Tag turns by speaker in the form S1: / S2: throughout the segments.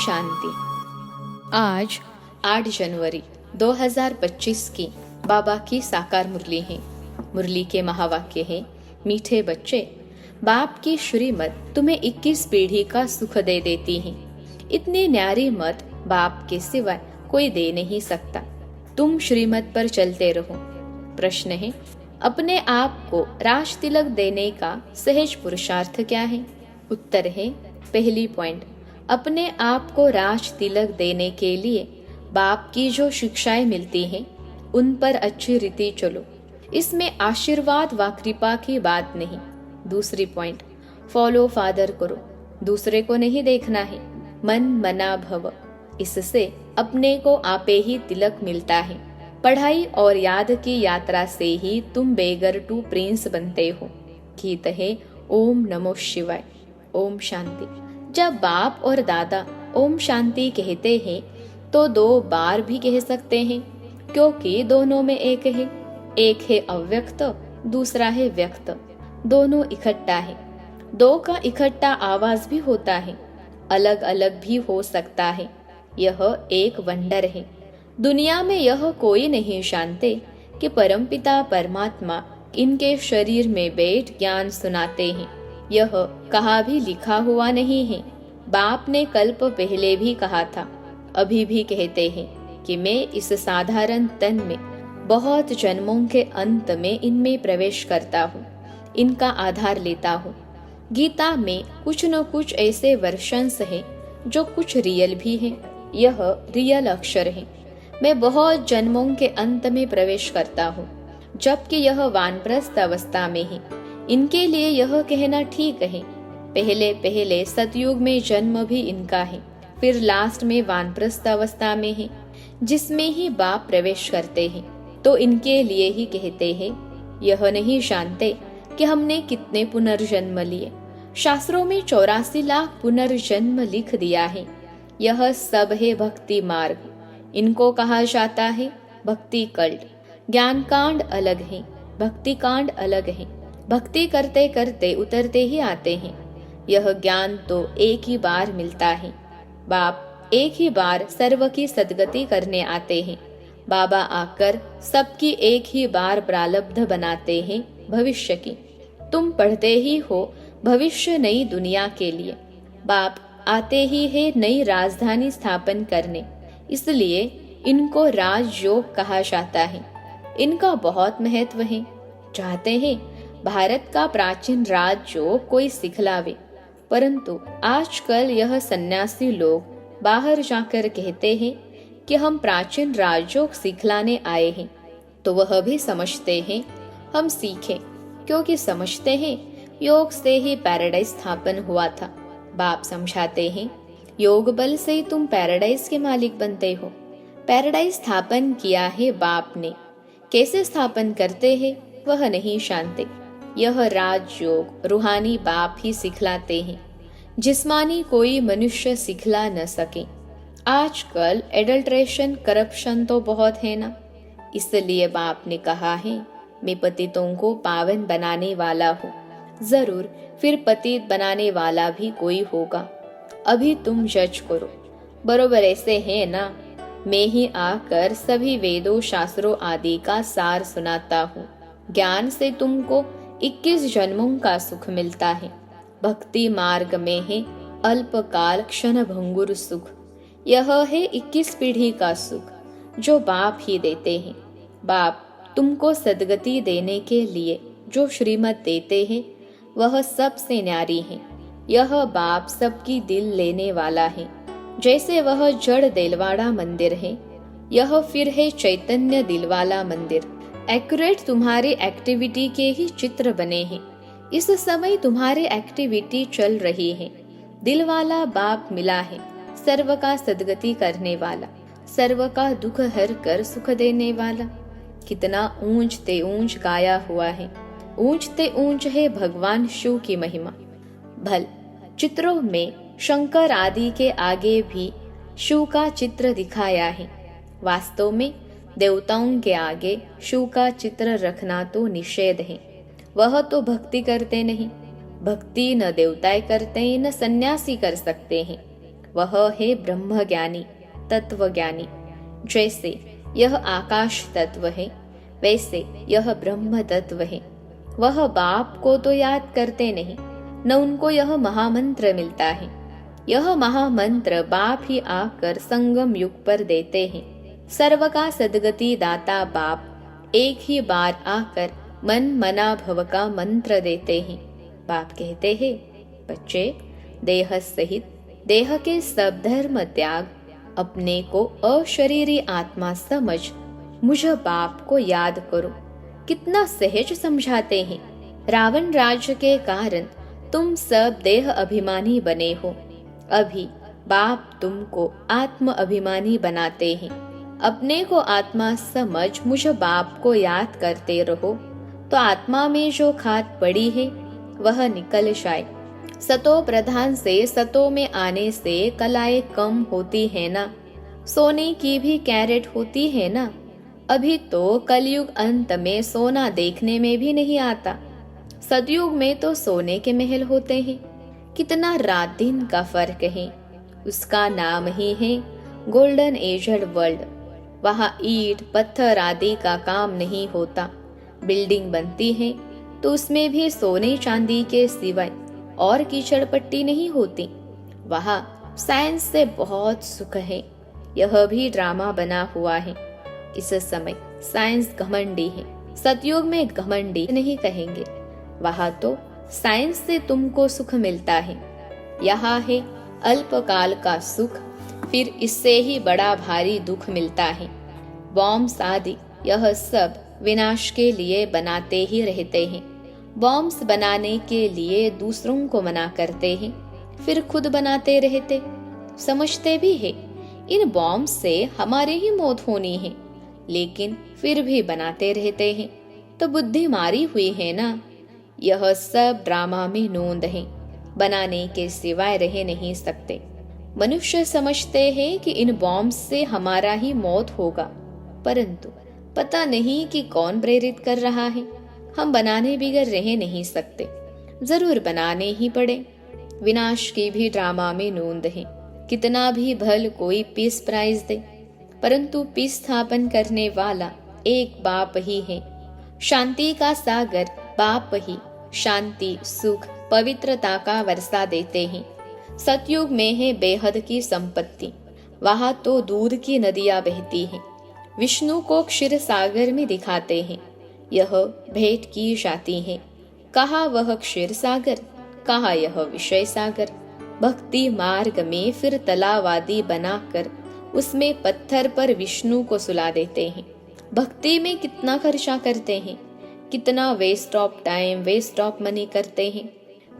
S1: शांति। आज 8 जनवरी 2025 की बाबा की साकार मुरली है। मुरली के महावाक्य है, मीठे बच्चे, बाप की श्रीमत तुम्हें 21 पीढ़ी का सुख दे देती है। इतनी न्यारी मत बाप के सिवाय कोई दे नहीं सकता। तुम श्रीमत पर चलते रहो। प्रश्न है, अपने आप को राज तिलक देने का सहज पुरुषार्थ क्या है? उत्तर है, पहली पॉइंट, अपने आप को राज तिलक देने के लिए बाप की जो शिक्षाएं मिलती हैं उन पर अच्छी रीति चलो। इसमें आशीर्वाद व कृपा की बात नहीं। दूसरी पॉइंट, फॉलो फादर करो, दूसरे को नहीं देखना है। मन मना भव, इससे अपने को आपे ही तिलक मिलता है। पढ़ाई और याद की यात्रा से ही तुम बेगर टू प्रिंस बनते हो। गीत है, ओम नमो शिवाय। ओम शांति। जब बाप और दादा ओम शांति कहते हैं तो 2 बार भी कह सकते हैं, क्योंकि दोनों में एक है। एक है अव्यक्त, दूसरा है व्यक्त। दोनों इकट्ठा है। 2 का इकट्ठा आवाज भी होता है, अलग अलग भी हो सकता है। यह एक वंडर है। दुनिया में यह कोई नहीं जानते कि परमपिता परमात्मा इनके शरीर में बैठ ज्ञान सुनाते हैं। यह कहा भी लिखा हुआ नहीं है। बाप ने कल्प पहले भी कहा था, अभी भी कहते हैं कि मैं इस साधारण तन में बहुत जन्मों के अंत में इनमें प्रवेश करता हूँ, इनका आधार लेता हूँ। गीता में कुछ न कुछ ऐसे वर्षंस हैं जो कुछ रियल भी हैं। यह रियल अक्षर है। मैं बहुत जन्मों के अंत में प्रवेश करता हूँ, जबकि यह वानप्रस्थ अवस्था में है। इनके लिए यह कहना ठीक है, पहले पहले सतयुग में जन्म भी इनका है, फिर लास्ट में वानप्रस्थ अवस्था में है, जिसमें ही बाप प्रवेश करते हैं। तो इनके लिए ही कहते हैं, यह नहीं जानते कि हमने कितने पुनर्जन्म लिए। शास्त्रों में 84 लाख पुनर्जन्म लिख दिया है। यह सब है भक्ति मार्ग। इनको कहा जाता है भक्ति कल्ट। ज्ञान कांड अलग है, भक्ति कांड अलग है। भक्ति करते करते उतरते ही आते हैं। यह ज्ञान तो एक ही बार मिलता है। बाप एक ही बार सर्व की सद्गति करने आते हैं। बाबा आकर सबकी एक ही बार प्रारब्ध बनाते हैं भविष्य की। तुम पढ़ते ही हो भविष्य नई दुनिया के लिए। बाप आते ही है नई राजधानी स्थापन करने, इसलिए इनको राजयोग कहा जाता है। इनका बहुत महत्व है। चाहते हैं भारत का प्राचीन राजयोग कोई सिखलावे, परंतु आजकल यह सन्यासी लोग बाहर जाकर कहते हैं कि हम प्राचीन राजयोग सिखलाने आए हैं। तो वह भी समझते हैं हम सीखें, क्योंकि समझते हैं योग से ही पैराडाइज स्थापन हुआ था। बाप समझाते हैं, योग बल से ही तुम पैराडाइज के मालिक बनते हो। पैराडाइज स्थापन किया है बाप ने। कैसे स्थापन करते हैं वह नहीं जानते। यह राजयोग रूहानी बाप ही सिखलाते हैं, जिस्मानी कोई मनुष्य सिखला न सके। आजकल एडल्ट्रेशन, करप्शन तो बहुत है ना, इसलिए बाप ने कहा है मैं पतितों को पावन बनाने वाला हूँ। जरूर फिर पतित बनाने वाला भी कोई होगा। अभी तुम जज करो, बरोबर ऐसे है ना। मैं ही आकर सभी वेदों शास्त्रों आदि का सार सुनाता हूँ। ज्ञान से तुमको 21 जन्मों का सुख मिलता है। भक्ति मार्ग में है अल्पकाल क्षण भंगुर सुख। यह है 21 पीढ़ी का सुख जो बाप ही देते हैं। बाप तुमको सद्गति देने के लिए जो श्रीमत देते हैं वह सबसे न्यारी है। यह बाप सबकी दिल लेने वाला है। जैसे वह जड़ दिलवाड़ा मंदिर है, यह फिर है चैतन्य दिलवाला मंदिर। एक्यूरेट तुम्हारी एक्टिविटी के ही चित्र बने हैं। इस समय तुम्हारी एक्टिविटी चल रही है। दिल वाला बाप मिला है, सर्व का सद्गति करने वाला, सर्व का दुख हर कर सुख देने वाला। कितना ऊंच ते ऊंच गाया हुआ है। ऊंच ते ऊंच है भगवान शिव की महिमा। भल चित्रों में शंकर आदि के आगे भी शिव का चित्र दिखाया है। वास्तव में देवताओं के आगे शिव का चित्र रखना तो निषेध है। वह तो भक्ति करते नहीं। भक्ति न देवताएं करते हैं, न सन्यासी कर सकते हैं। वह है ब्रह्मज्ञानी, तत्वज्ञानी। जैसे यह आकाश तत्व है, वैसे यह ब्रह्म तत्व है। वह बाप को तो याद करते नहीं, न उनको यह महामंत्र मिलता है। यह महामंत्र बाप ही आकर संगम युग पर देते हैं। सर्व का सद्गति दाता बाप एक ही बार आकर मन मना भव का मंत्र देते हैं। बाप कहते हैं, बच्चे, देह सहित देह के सब धर्म त्याग, अपने को अशरीरी आत्मा समझ मुझ बाप को याद करो। कितना सहज समझाते हैं। रावण राज्य के कारण तुम सब देह अभिमानी बने हो। अभी बाप तुमको आत्म अभिमानी बनाते हैं। अपने को आत्मा समझ मुझ बाप को याद करते रहो, तो आत्मा में जो खाद पड़ी है वह निकल जाए। सतो प्रधान से सतो में आने से कलाएं कम होती है ना, सोने की भी कैरेट होती है ना। अभी तो कलयुग अंत में सोना देखने में भी नहीं आता। सतयुग में तो सोने के महल होते हैं। कितना रात दिन का फर्क है। उसका नाम ही है गोल्डन एजड वर्ल्ड। वहाँ ईंट पत्थर आदि का काम नहीं होता। बिल्डिंग बनती है तो उसमें भी सोने चांदी के सिवाय और कीचड़ पट्टी नहीं होती। वहाँ साइंस से बहुत सुख है। यह भी ड्रामा बना हुआ है। इस समय साइंस घमंडी है। सतयुग में घमंडी नहीं कहेंगे। वहाँ तो साइंस से तुमको सुख मिलता है। यहाँ है अल्पकाल का सुख, फिर इससे ही बड़ा भारी दुख मिलता है। बॉम्ब्स आदि यह सब विनाश के लिए बनाते ही रहते हैं। बॉम्ब्स बनाने के लिए दूसरों को मना करते हैं, फिर खुद बनाते रहते। समझते भी है इन बॉम्ब से हमारे ही मौत होनी है, लेकिन फिर भी बनाते रहते हैं। तो बुद्धि मारी हुई है ना। यह सब ड्रामा में नोंद है। बनाने के सिवाय रह नहीं सकते। मनुष्य समझते हैं कि इन बॉम्ब से हमारा ही मौत होगा, परंतु पता नहीं कि कौन प्रेरित कर रहा है। हम बनाने बिगर रह नहीं सकते, जरूर बनाने ही पड़े। विनाश की भी ड्रामा में नोंद है। कितना भी भल कोई पीस प्राइज दे, परंतु पीस स्थापन करने वाला एक बाप ही है। शांति का सागर बाप ही शांति, सुख, पवित्रता का वर्षा देते हैं। सतयुग में है बेहद की संपत्ति। वहाँ तो दूध की नदियां बहती हैं। विष्णु को क्षीर सागर में दिखाते हैं। यह भेंट की जाती है। कहा वह क्षीर सागर, कहा यह विषय सागर। भक्ति मार्ग में फिर तलावादी बनाकर उसमें पत्थर पर विष्णु को सुला देते हैं। भक्ति में कितना खर्चा करते हैं, कितना waste of time, waste of money करते हैं।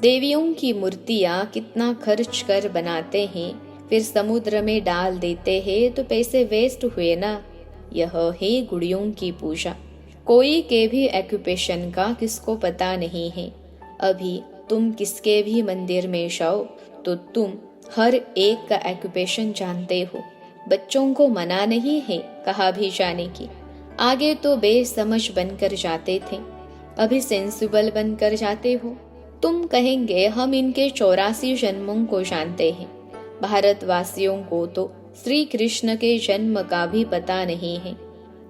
S1: देवियों की मूर्तियां कितना खर्च कर बनाते हैं, फिर समुद्र में डाल देते हैं, तो पैसे वेस्ट हुए ना। यह है गुड़ियों की पूजा। कोई के भी ऑक्यूपेशन का किसको पता नहीं है। अभी तुम किसके भी मंदिर में जाओ तो तुम हर एक का ऑक्यूपेशन जानते हो। बच्चों को मना नहीं है कहा भी जाने की। आगे तो बेसमझ बनकर जाते थे, अभी सेंसिबल बनकर जाते हो। तुम कहेंगे हम इनके 84 जन्मों को जानते हैं। भारतवासियों को तो श्री कृष्ण के जन्म का भी पता नहीं है।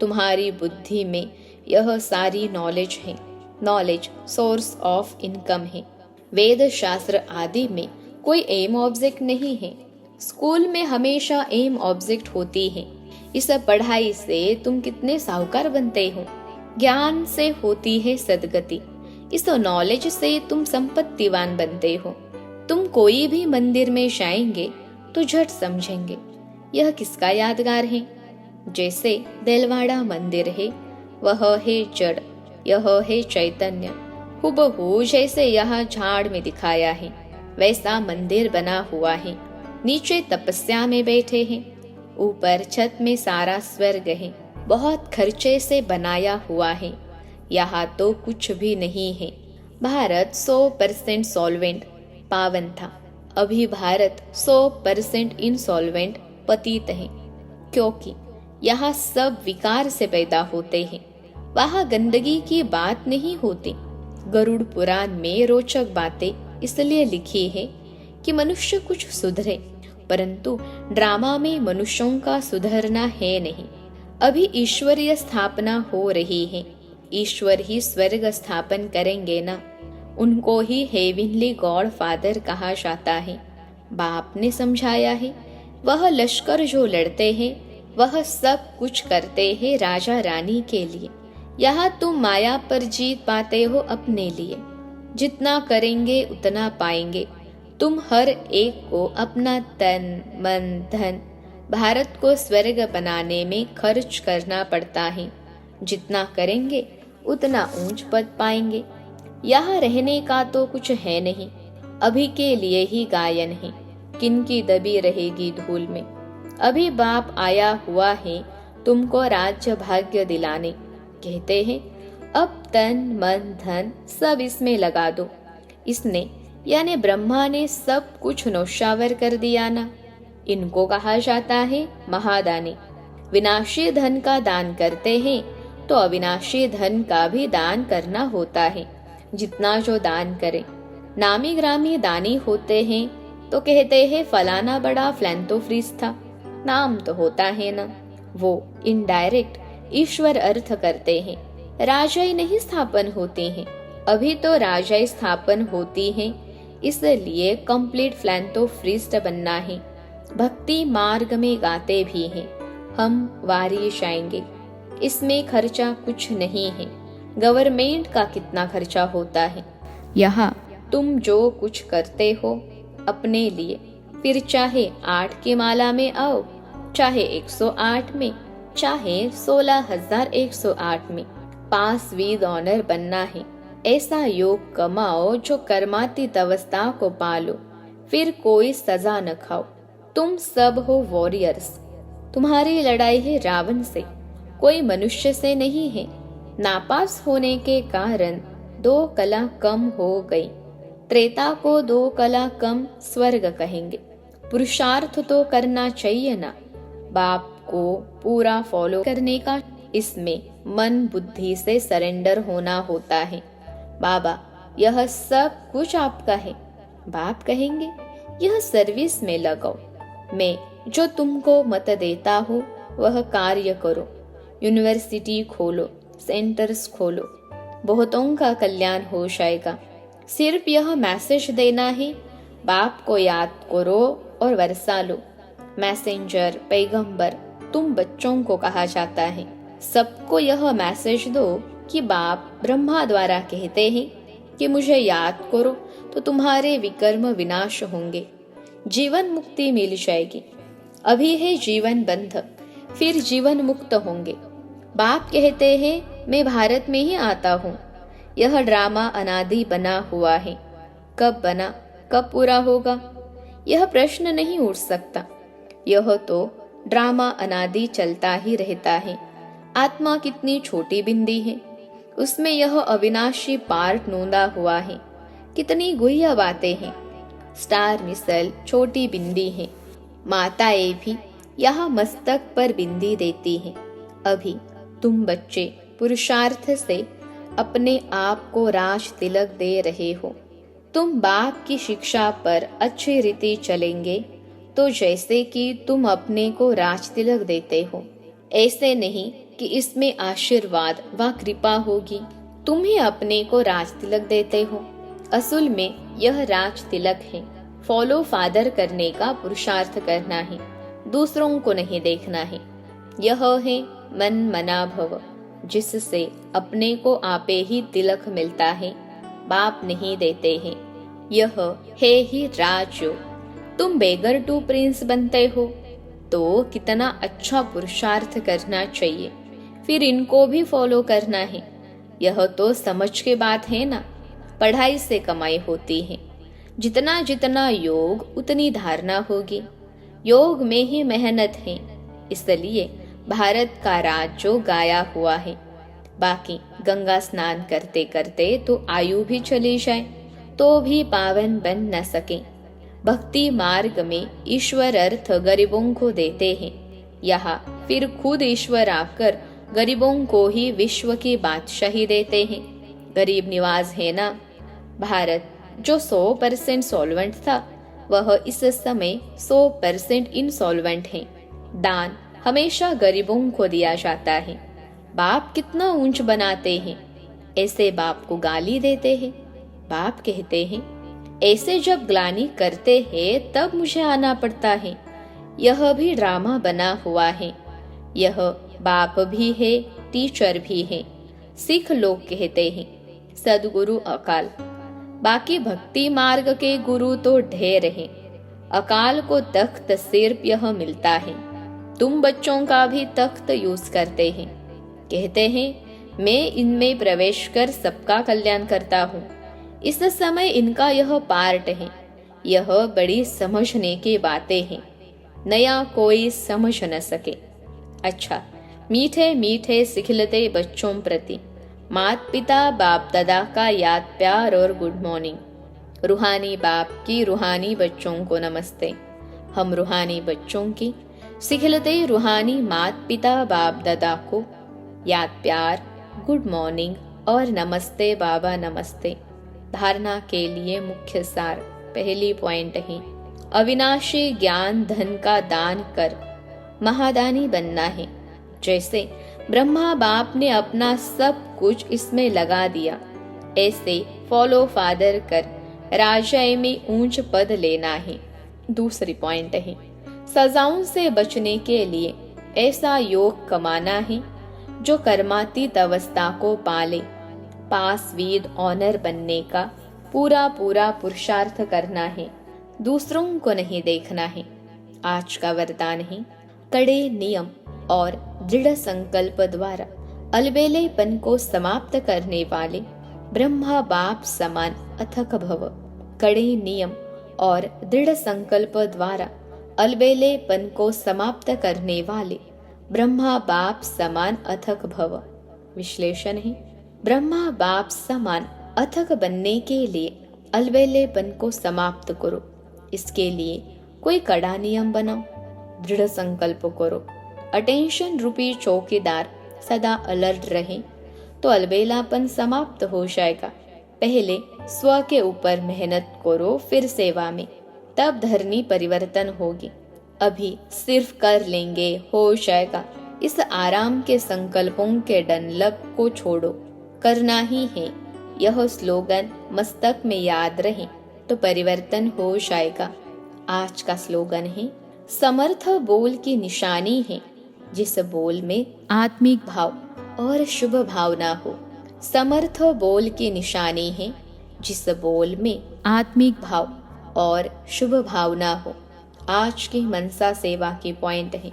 S1: तुम्हारी बुद्धि में यह सारी नॉलेज है। नॉलेज सोर्स ऑफ इनकम है। वेद शास्त्र आदि में कोई एम ऑब्जेक्ट नहीं है। स्कूल में हमेशा एम ऑब्जेक्ट होती है। इस पढ़ाई से तुम कितने साहूकार बनते हो। ज्ञान से होती है सदगति। इस नॉलेज से तुम संपत्तिवान बनते हो। तुम कोई भी मंदिर में जाएंगे तो झट समझेंगे यह किसका यादगार है। जैसे दिलवाड़ा मंदिर है, वह है जड़, यह है चैतन्य। हुबहू जैसे यह झाड़ में दिखाया है, वैसा मंदिर बना हुआ है। नीचे तपस्या में बैठे हैं, ऊपर छत में सारा स्वर्ग है। बहुत खर्चे से बनाया हुआ है। यहाँ तो कुछ भी नहीं है। भारत 100% सॉल्वेंट पावन था। अभी भारत 100% इंसॉल्वेंट पतित है, क्योंकि यहाँ सब विकार से पैदा होते हैं। वहाँ गंदगी की बात नहीं होती। गरुड़ पुराण में रोचक बातें इसलिए लिखी है कि मनुष्य कुछ सुधरे, परंतु ड्रामा में मनुष्यों का सुधरना है नहीं। अभी ईश्वरीय स्थापना हो रही है। ईश्वर ही स्वर्ग स्थापन करेंगे ना, उनको ही हेविनली गॉड फादर कहा जाता है। बाप ने समझाया है, वह लश्कर जो लड़ते हैं वह सब कुछ करते हैं राजा रानी के लिए। यहाँ तुम माया पर जीत पाते हो अपने लिए। जितना करेंगे उतना पाएंगे। तुम हर एक को अपना तन मन धन भारत को स्वर्ग बनाने में खर्च करना पड़ता है। जितना करेंगे उतना ऊंच पद पाएंगे। यहाँ रहने का तो कुछ है नहीं, अभी के लिए ही गायन है। किनकी दबी रहेगी धूल में। अभी बाप आया हुआ है तुमको राज्य भाग्य दिलाने। कहते हैं अब तन मन धन सब इसमें लगा दो। इसने यानी ब्रह्मा ने सब कुछ नौशावर कर दिया ना। इनको कहा जाता है महादानी। विनाशी धन का दान करते हैं तो अविनाशी धन का भी दान करना होता है। जितना जो दान करे। नामी ग्रामी दानी होते हैं तो कहते हैं फलाना बड़ा फिलैंथ्रोपिस्ट था। नाम तो होता है ना, वो इनडायरेक्ट ईश्वर अर्थ करते हैं। राजाई नहीं स्थापन होती हैं। अभी तो राजाई स्थापन होती हैं, इसलिए कंप्लीट फिलैंथ्रोपिस्ट बनना है। भक्ति मार्ग में गाते भी हैं हम वारिश आएंगे। इसमें खर्चा कुछ नहीं है। गवर्नमेंट का कितना खर्चा होता है। यहाँ तुम जो कुछ करते हो अपने लिए, फिर चाहे 8 की माला में आओ, चाहे 108 में, चाहे 16,108 में, पास विद ऑनर बनना है। ऐसा योग कमाओ जो कर्मातीत अवस्था को पालो, फिर कोई सजा न खाओ। तुम सब हो वॉरियर्स। तुम्हारी लड़ाई है रावण से, कोई मनुष्य से नहीं है। नापास होने के कारण 2 कला कम हो गई। त्रेता को 2 कला कम स्वर्ग कहेंगे। पुरुषार्थ तो करना चाहिए ना। बाप को पूरा फॉलो करने का इसमें मन बुद्धि से सरेंडर होना होता है। बाबा यह सब कुछ आपका है। बाप कहेंगे यह सर्विस में लगाओ। मैं जो तुमको मत देता हूँ वह कार्य करो। यूनिवर्सिटी खोलो, सेंटर्स खोलो, बहुतों का कल्याण हो जाएगा। सिर्फ यह मैसेज देना है, बाप को याद करो और वर्षा लो। मैसेंजर पैगंबर तुम बच्चों को कहा जाता है। सबको यह मैसेज दो कि बाप ब्रह्मा द्वारा कहते हैं कि मुझे याद करो तो तुम्हारे विकर्म विनाश होंगे, जीवन मुक्ति मिल जाएगी। अभी है जीवन बंध, फिर जीवन मुक्त होंगे। बाप कहते हैं मैं भारत में ही आता हूँ। यह ड्रामा अनादि बना हुआ है। कब बना, कब पूरा होगा, यह प्रश्न नहीं उठ सकता। यह तो ड्रामा अनादि चलता ही रहता है। आत्मा कितनी छोटी बिंदी है, उसमें यह अविनाशी पार्ट नोंदा हुआ है। कितनी गुह्य बातें हैं। स्टार मिसल छोटी बिंदी है। माताएं भी यहाँ मस्तक पर बिंदी देती हैं। अभी तुम बच्चे पुरुषार्थ से अपने आप को राज तिलक दे रहे हो। तुम बाप की शिक्षा पर अच्छी रीति चलेंगे तो जैसे कि तुम अपने को राज तिलक देते हो, ऐसे नहीं कि इसमें आशीर्वाद व कृपा होगी। तुम ही अपने को राज तिलक देते हो। असल में यह राज तिलक है। फॉलो फादर करने का पुरुषार्थ करना है, दूसरों को नहीं देखना है। यह है मन मना भव, जिससे अपने को आपे ही तिलक मिलता है, बाप नहीं देते हैं। यह है ही राजयोग। तुम बेगर टू प्रिंस बनते हो तो कितना अच्छा पुरुषार्थ करना चाहिए, फिर इनको भी फॉलो करना है। यह तो समझ के बात है ना। पढ़ाई से कमाई होती है। जितना जितना योग उतनी धारणा होगी। योग में ही मेहनत है, इसलिए भारत का राज जो गाया हुआ है। बाकी गंगा स्नान करते करते तो आयु भी चली जाए तो भी पावन बन न सके। भक्ति मार्ग में ईश्वर अर्थ गरीबों को देते हैं। यहाँ फिर खुद ईश्वर आकर गरीबों को ही विश्व की बादशाही देते हैं। गरीब निवाज है ना। भारत जो 100% सॉल्वेंट था, वह इस समय 100% इंसॉल्वेंट हैं। दान हमेशा गरीबों को दिया जाता है। बाप कितना ऊंच बनाते हैं, ऐसे बाप को गाली देते हैं। बाप कहते हैं, ऐसे जब ग्लानि करते हैं तब मुझे आना पड़ता है। यह भी ड्रामा बना हुआ है। यह बाप भी है, टीचर भी है। सिख लोग कहते हैं सदगुरु अकाल। बाकी भक्ति मार्ग के गुरु तो ढेर हैं। अकाल को तख्त सिर्फ यह मिलता है। तुम बच्चों का भी तख्त यूज करते हैं। कहते हैं मैं इनमें प्रवेश कर सबका कल्याण करता हूँ। इस समय इनका यह पार्ट है। यह बड़ी समझने की बातें हैं, नया कोई समझ न सके। अच्छा, मीठे मीठे सिखलते बच्चों प्रति माता पिता बाप दादा का याद प्यार और गुड मॉर्निंग। रूहानी बाप की रूहानी बच्चों को नमस्ते। हम रूहानी बच्चों की सिखलते रूहानी माता पिता बाप दादा को याद प्यार, गुड मॉर्निंग और नमस्ते बाबा नमस्ते। धारणा के लिए मुख्य सार पहली पॉइंट है, अविनाशी ज्ञान धन का दान कर महादानी बनना है। जैसे ब्रह्मा बाप ने अपना सब कुछ इसमें लगा दिया, ऐसे फॉलो फादर कर राजाई में ऊंच पद लेना है। दूसरी पॉइंट है, सजाओं से बचने के लिए ऐसा योग कमाना है जो कर्मातीत अवस्था को पाले। पास विद ऑनर बनने का पूरा पूरा पुरुषार्थ करना है, दूसरों को नहीं देखना है। आज का वरदान है, कड़े नियम और दृढ़ संकल्प द्वारा अलबेलेपन को समाप्त करने वाले ब्रह्मा बाप समान अथक भव। कड़े नियम और दृढ़ संकल्प द्वारा अलबेलेपन को समाप्त करने वाले ब्रह्मा बाप समान अथक भव। विश्लेषण है, ब्रह्मा बाप समान अथक बनने के लिए अलबेलेपन को समाप्त करो। इसके लिए कोई कड़ा नियम बनाओ, दृढ़ संकल्प करो। अटेंशन रूपी चौकीदार सदा अलर्ट रहे तो अलबेलापन समाप्त हो जाएगा। पहले स्व के ऊपर मेहनत करो, फिर सेवा में, तब धरनी परिवर्तन होगी। अभी सिर्फ कर लेंगे हो जाएगा, इस आराम के संकल्पों के डनलप को छोड़ो, करना ही है। यह स्लोगन मस्तक में याद रहे तो परिवर्तन हो जाएगा। आज का स्लोगन है, समर्थ बोल की निशानी है जिस बोल में आत्मिक भाव और शुभ भावना हो। समर्थ बोल की निशानी है जिस बोल में आत्मिक भाव और शुभ भावना हो। आज की मनसा सेवा की पॉइंट है,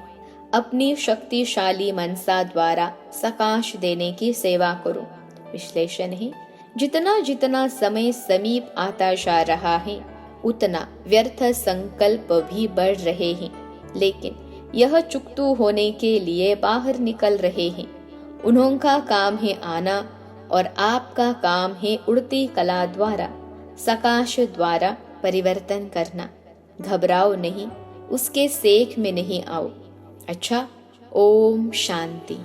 S1: अपनी शक्तिशाली मनसा द्वारा सकाश देने की सेवा करो। विश्लेषण है, जितना जितना समय समीप आता जा रहा है उतना व्यर्थ संकल्प भी बढ़ रहे हैं, लेकिन यह चुकतू होने के लिए बाहर निकल रहे हैं। उन्होंका काम है आना और आपका काम है उड़ती कला द्वारा सकाश द्वारा परिवर्तन करना। घबराओ नहीं, उसके सेक में नहीं आओ। अच्छा, ओम शांति।